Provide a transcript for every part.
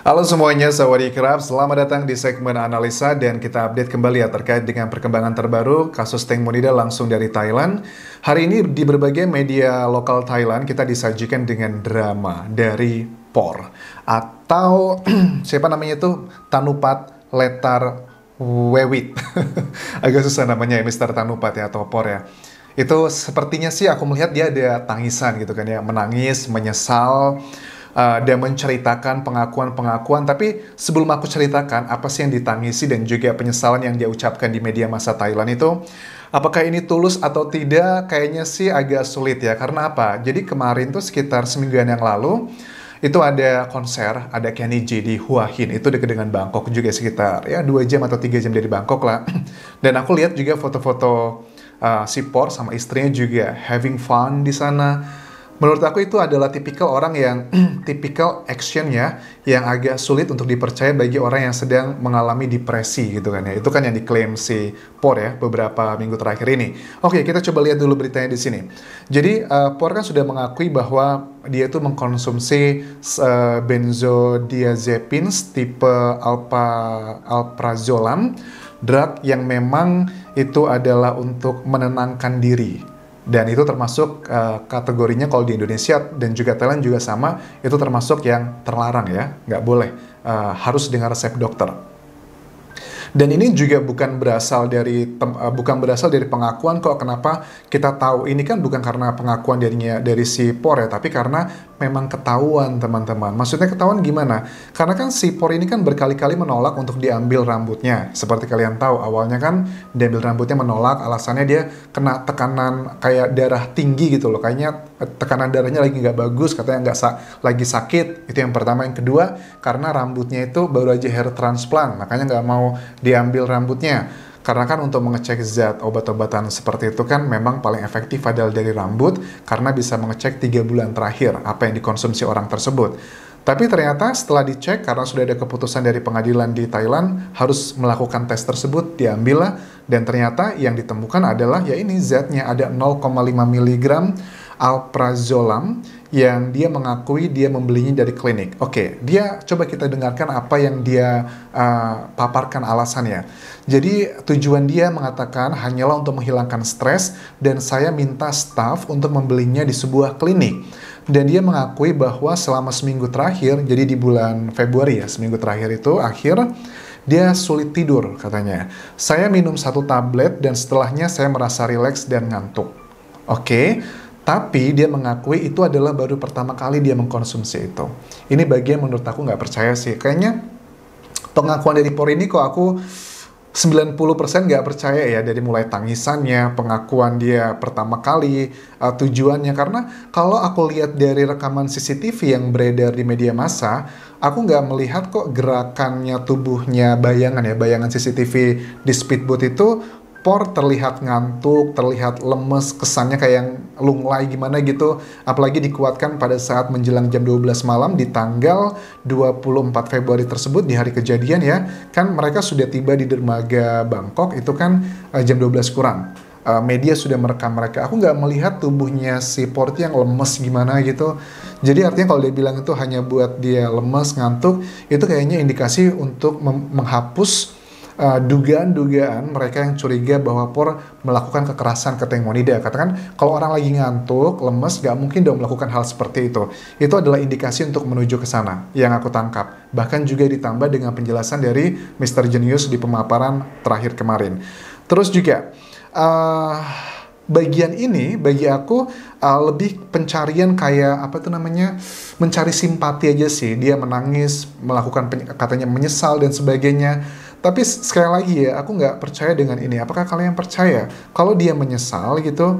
Halo semuanya, Sawadee-krab. Selamat datang di segmen analisa dan kita update kembali ya terkait dengan perkembangan terbaru kasus Teng Monida langsung dari Thailand. Hari ini di berbagai media lokal Thailand kita disajikan dengan drama dari Por atau siapa namanya itu Tanupat Letar Wewit. Agak susah namanya ya, Mr. Tanupat ya atau Por ya. Itu sepertinya sih aku melihat dia ada tangisan gitu kan ya, menangis, menyesal, dan menceritakan pengakuan-pengakuan. Tapi sebelum aku ceritakan apa sih yang ditangisi dan juga penyesalan yang dia ucapkan di media massa Thailand itu, apakah ini tulus atau tidak, kayaknya sih agak sulit ya. Karena apa? Jadi kemarin tuh sekitar semingguan yang lalu, itu ada konser, ada Kenny G di Hua Hin, itu dekat dengan Bangkok juga sekitar ya 2 jam atau 3 jam dari Bangkok lah. Dan aku lihat juga foto-foto si Por sama istrinya juga having fun di sana. Menurut aku itu adalah tipikal orang yang tipikal actionnya yang agak sulit untuk dipercaya bagi orang yang sedang mengalami depresi gitu kan ya. Itu kan yang diklaim si Por ya beberapa minggu terakhir ini. Oke, kita coba lihat dulu beritanya di sini. Jadi Por kan sudah mengakui bahwa dia itu mengkonsumsi benzodiazepines tipe alprazolam, drug yang memang itu adalah untuk menenangkan diri. Dan itu termasuk kategorinya kalau di Indonesia dan juga Thailand juga sama, itu termasuk yang terlarang ya, nggak boleh, harus dengan resep dokter. Dan ini juga bukan berasal dari pengakuan kok. Kenapa kita tahu ini kan bukan karena pengakuan dari si Por ya, tapi karena memang ketahuan teman-teman. Maksudnya ketahuan gimana? Karena kan si Por ini kan berkali-kali menolak untuk diambil rambutnya. Seperti kalian tahu, awalnya kan diambil rambutnya menolak, alasannya dia kena tekanan kayak darah tinggi gitu loh. Kayaknya tekanan darahnya lagi nggak bagus, katanya lagi sakit. Itu yang pertama. Yang kedua, karena rambutnya itu baru aja hair transplant, makanya nggak mau diambil rambutnya. Karena kan untuk mengecek zat obat-obatan seperti itu kan memang paling efektif adalah dari rambut, karena bisa mengecek 3 bulan terakhir apa yang dikonsumsi orang tersebut. Tapi ternyata setelah dicek, karena sudah ada keputusan dari pengadilan di Thailand harus melakukan tes tersebut, diambil lah, dan ternyata yang ditemukan adalah ya ini zatnya ada 0,5 mg alprazolam yang dia mengakui dia membelinya dari klinik. Oke, coba kita dengarkan apa yang dia paparkan alasannya. Jadi tujuan dia mengatakan hanyalah untuk menghilangkan stres dan saya minta staff untuk membelinya di sebuah klinik. Dan dia mengakui bahwa selama seminggu terakhir, jadi di bulan Februari ya, seminggu terakhir itu dia sulit tidur katanya. Saya minum 1 tablet dan setelahnya saya merasa rileks dan ngantuk. Oke. Tapi dia mengakui itu adalah baru pertama kali dia mengkonsumsi itu. Ini bagian menurut aku nggak percaya sih. Kayaknya pengakuan dari Por ini kok aku 90% nggak percaya ya, dari mulai tangisannya, pengakuan dia pertama kali, tujuannya. Karena kalau aku lihat dari rekaman CCTV yang beredar di media massa, aku nggak melihat kok gerakannya tubuhnya, bayangan CCTV di speedboat itu Por terlihat ngantuk, terlihat lemes, kesannya kayak yang lunglai gimana gitu. Apalagi dikuatkan pada saat menjelang jam 12 malam di tanggal 24 Februari tersebut, di hari kejadian ya. Kan mereka sudah tiba di dermaga Bangkok, itu kan jam 12 kurang. Media sudah merekam mereka. Aku nggak melihat tubuhnya si Por yang lemes gimana gitu. Jadi artinya kalau dia bilang itu hanya buat dia lemes, ngantuk, itu kayaknya indikasi untuk menghapus dugaan-dugaan mereka yang curiga bahwa Por melakukan kekerasan ke Teng Monida. Katakan kalau orang lagi ngantuk, lemes, gak mungkin dong melakukan hal seperti itu. Itu adalah indikasi untuk menuju ke sana yang aku tangkap. Bahkan juga ditambah dengan penjelasan dari Mr. Genius di pemaparan terakhir kemarin. Terus juga bagian ini bagi aku lebih pencarian kayak apa tuh namanya, mencari simpati aja sih. Dia menangis, melakukan katanya menyesal dan sebagainya. Tapi sekali lagi ya, aku nggak percaya dengan ini. Apakah kalian percaya kalau dia menyesal gitu,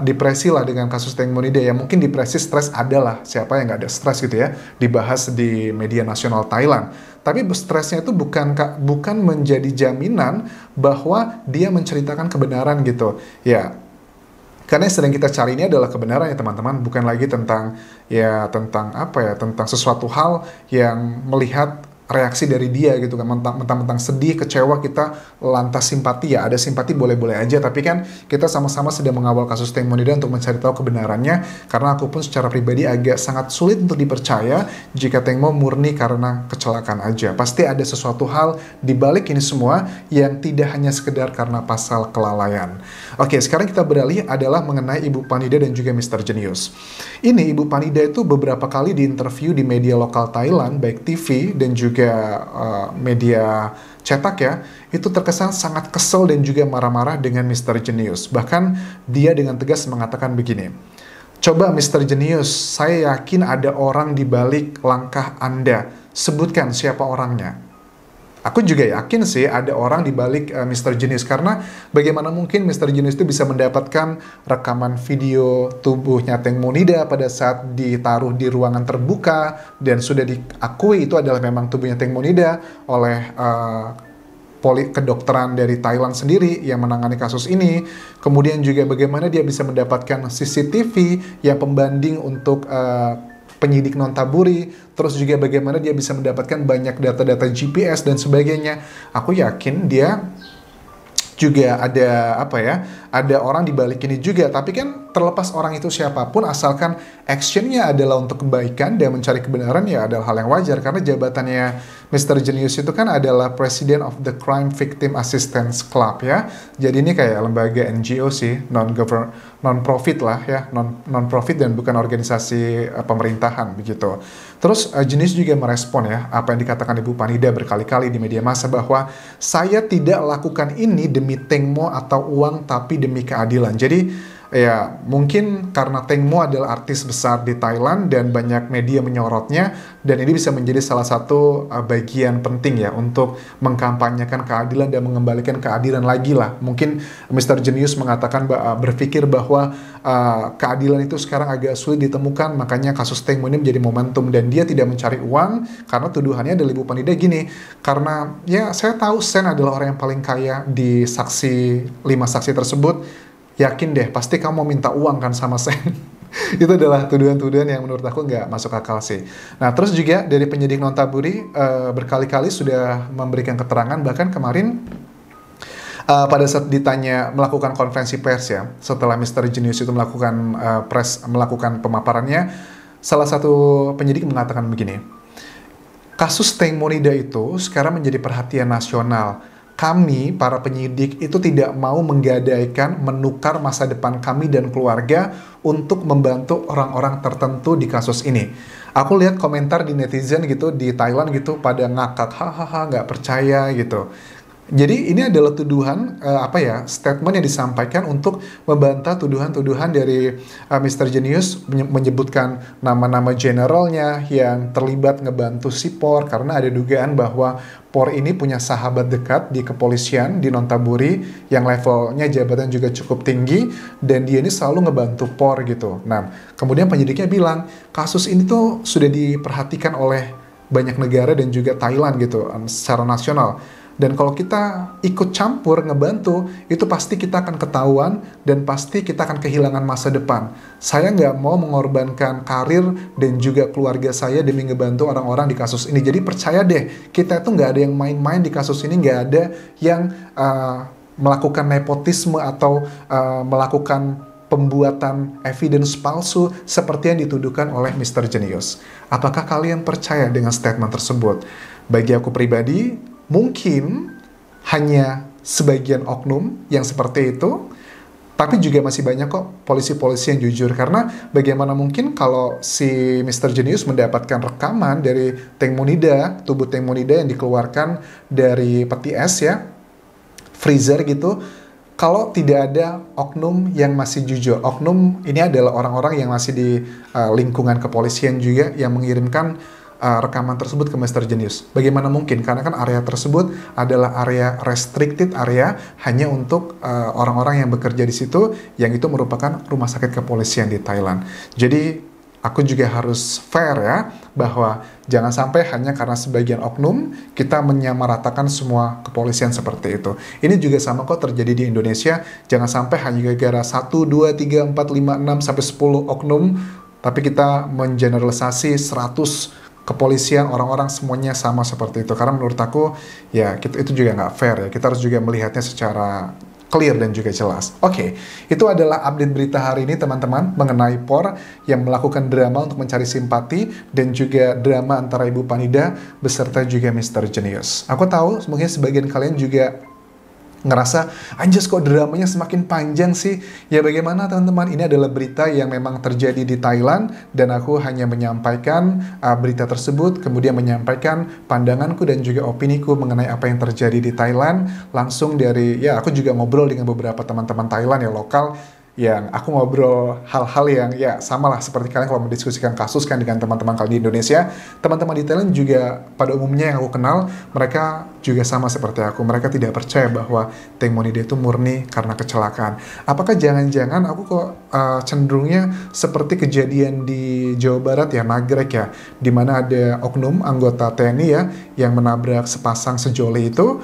depresi lah dengan kasus Teng Monida ya? Mungkin depresi, stres adalah, siapa yang nggak ada stres gitu ya, dibahas di media nasional Thailand. Tapi stresnya itu bukan menjadi jaminan bahwa dia menceritakan kebenaran gitu ya. Karena yang sedang kita cari ini adalah kebenaran ya teman-teman, bukan lagi tentang apa ya, tentang sesuatu hal yang melihat reaksi dari dia gitu kan, mentang-mentang sedih, kecewa, kita lantas simpati. Ya ada simpati boleh-boleh aja, tapi kan kita sama-sama sedang mengawal kasus Teng Monida untuk mencari tahu kebenarannya, karena aku pun secara pribadi agak sangat sulit untuk dipercaya jika Teng Mo murni karena kecelakaan aja. Pasti ada sesuatu hal di balik ini semua yang tidak hanya sekedar karena pasal kelalaian. Oke, sekarang kita beralih adalah mengenai Ibu Panida dan juga Mr. Jenius. Ini Ibu Panida itu beberapa kali diinterview di media lokal Thailand, baik TV dan juga media cetak ya, itu terkesan sangat kesel dan juga marah-marah dengan Mr. Jenius. Bahkan dia dengan tegas mengatakan begini, "Coba Mr. Jenius, saya yakin ada orang di balik langkah Anda. Sebutkan siapa orangnya." Aku juga yakin sih ada orang di balik Mr. Jenius, karena bagaimana mungkin Mr. Jenius itu bisa mendapatkan rekaman video tubuhnya Teng Monida pada saat ditaruh di ruangan terbuka dan sudah diakui itu adalah memang tubuhnya Teng Monida oleh kedokteran dari Thailand sendiri yang menangani kasus ini. Kemudian juga bagaimana dia bisa mendapatkan CCTV yang pembanding untuk penyidik Nontaburi, terus juga bagaimana dia bisa mendapatkan banyak data-data GPS dan sebagainya. Aku yakin dia juga ada orang di balik ini juga. Tapi kan terlepas orang itu siapapun, asalkan actionnya adalah untuk kebaikan dan mencari kebenaran, ya adalah hal yang wajar. Karena jabatannya Mr. Jenius itu kan adalah President of the Crime Victim Assistance Club ya. Jadi ini kayak lembaga NGO sih, non-profit lah ya, non-profit dan bukan organisasi pemerintahan begitu. Terus Jenius juga merespon ya apa yang dikatakan Ibu Panida berkali-kali di media massa, bahwa saya tidak lakukan ini demi Teng Mo atau uang, tapi demi keadilan. Jadi ya mungkin karena Teng Mo adalah artis besar di Thailand dan banyak media menyorotnya, dan ini bisa menjadi salah satu bagian penting ya untuk mengkampanyekan keadilan dan mengembalikan keadilan lagi lah. Mungkin Mr. Jenius mengatakan berpikir bahwa keadilan itu sekarang agak sulit ditemukan, makanya kasus Teng Mo ini menjadi momentum, dan dia tidak mencari uang karena tuduhannya dari Ibu Panida gini, karena ya saya tahu Sen adalah orang yang paling kaya di 5 saksi tersebut. Yakin deh, pasti kamu mau minta uang kan sama Sen. Itu adalah tuduhan-tuduhan yang menurut aku nggak masuk akal sih. Nah, terus juga dari penyidik Nontaburi berkali-kali sudah memberikan keterangan, bahkan kemarin pada saat ditanya melakukan konferensi pers ya, setelah Mr. Jenius itu melakukan pemaparannya, salah satu penyidik mengatakan begini, kasus Teng Monida itu sekarang menjadi perhatian nasional. Kami, para penyidik, itu tidak mau menggadaikan, menukar masa depan kami dan keluarga untuk membantu orang-orang tertentu di kasus ini. Aku lihat komentar di netizen gitu, di Thailand gitu, pada ngakak, hahaha, nggak percaya gitu. Jadi ini adalah tuduhan, statement yang disampaikan untuk membantah tuduhan-tuduhan dari Mr. Jenius, menyebutkan nama-nama generalnya yang terlibat ngebantu si POR, karena ada dugaan bahwa POR ini punya sahabat dekat di kepolisian di Nontaburi yang levelnya jabatan juga cukup tinggi, dan dia ini selalu ngebantu POR gitu. Nah, kemudian penyidiknya bilang, kasus ini tuh sudah diperhatikan oleh banyak negara dan juga Thailand gitu, secara nasional. Dan kalau kita ikut campur ngebantu, itu pasti kita akan ketahuan dan pasti kita akan kehilangan masa depan. Saya nggak mau mengorbankan karir dan juga keluarga saya demi ngebantu orang-orang di kasus ini. Jadi percaya deh, kita itu nggak ada yang main-main di kasus ini, nggak ada yang melakukan nepotisme atau melakukan pembuatan evidence palsu seperti yang dituduhkan oleh Mr. Jenius. Apakah kalian percaya dengan statement tersebut? Bagi aku pribadi, mungkin hanya sebagian oknum yang seperti itu, tapi juga masih banyak kok polisi-polisi yang jujur. Karena bagaimana mungkin kalau si Mr. Jenius mendapatkan rekaman dari Teng Monida, tubuh Teng Monida yang dikeluarkan dari peti es ya, freezer gitu, kalau tidak ada oknum yang masih jujur. Oknum ini adalah orang-orang yang masih di lingkungan kepolisian juga yang mengirimkan rekaman tersebut ke Mr. Jenius. Bagaimana mungkin? Karena kan area tersebut adalah area restricted area, hanya untuk orang-orang yang bekerja di situ, yang itu merupakan rumah sakit kepolisian di Thailand. Jadi aku juga harus fair ya, bahwa jangan sampai hanya karena sebagian oknum kita menyamaratakan semua kepolisian seperti itu. Ini juga sama kok terjadi di Indonesia. Jangan sampai hanya gara-gara 1, 2, 3, 4, 5, 6, sampai 10 oknum, tapi kita mengeneralisasi 100 kepolisian, orang-orang semuanya sama seperti itu. Karena menurut aku, ya itu juga nggak fair ya. Kita harus juga melihatnya secara clear dan juga jelas. Oke, itu adalah update berita hari ini teman-teman mengenai POR yang melakukan drama untuk mencari simpati dan juga drama antara Ibu Panida beserta juga Mr. Genius. Aku tahu mungkin sebagian kalian juga ngerasa, anjas kok dramanya semakin panjang sih? Ya bagaimana teman-teman, ini adalah berita yang memang terjadi di Thailand dan aku hanya menyampaikan berita tersebut, kemudian menyampaikan pandanganku dan juga opiniku mengenai apa yang terjadi di Thailand langsung dari, ya aku juga ngobrol dengan beberapa teman-teman Thailand yang lokal, yang aku ngobrol hal-hal yang ya sama lah seperti kalian kalau mendiskusikan kasus kan dengan teman-teman kalian di Indonesia. Teman-teman di Thailand juga pada umumnya yang aku kenal, mereka juga sama seperti aku. Mereka tidak percaya bahwa Teng Monida itu murni karena kecelakaan. Apakah jangan-jangan aku kok cenderungnya seperti kejadian di Jawa Barat ya, Nagrek ya, di mana ada oknum anggota TNI ya yang menabrak sepasang sejoli itu,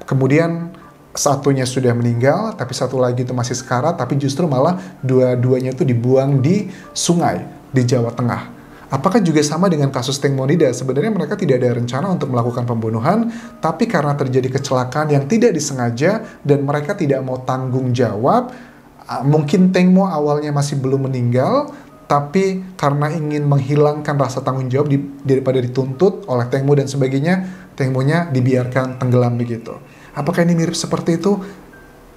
kemudian satunya sudah meninggal, tapi satu lagi itu masih sekarat, tapi justru malah dua-duanya itu dibuang di sungai di Jawa Tengah. Apakah juga sama dengan kasus Teng Monida? Sebenarnya mereka tidak ada rencana untuk melakukan pembunuhan, tapi karena terjadi kecelakaan yang tidak disengaja dan mereka tidak mau tanggung jawab, mungkin Teng Mo awalnya masih belum meninggal, tapi karena ingin menghilangkan rasa tanggung jawab daripada dituntut oleh Teng Mo dan sebagainya, Teng Mo-nya dibiarkan tenggelam begitu. Apakah ini mirip seperti itu?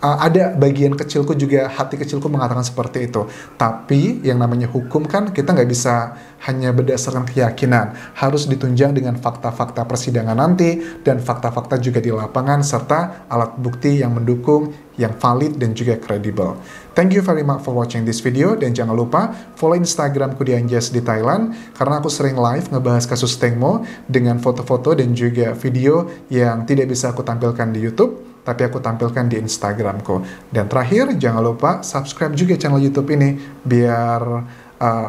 Ada bagian kecilku juga, hati kecilku mengatakan seperti itu. Tapi yang namanya hukum kan kita nggak bisa hanya berdasarkan keyakinan. Harus ditunjang dengan fakta-fakta persidangan nanti dan fakta-fakta juga di lapangan serta alat bukti yang mendukung, yang valid dan juga kredibel. Thank you very much for watching this video dan jangan lupa follow Instagramku di Anjas di Thailand karena aku sering live ngebahas kasus Teng Mo dengan foto-foto dan juga video yang tidak bisa aku tampilkan di YouTube, tapi aku tampilkan di Instagramku. Dan terakhir, jangan lupa subscribe juga channel YouTube ini biar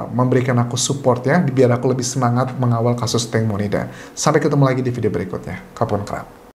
memberikan aku support ya, biar aku lebih semangat mengawal kasus Teng Monida. Sampai ketemu lagi di video berikutnya. Kapun kerap.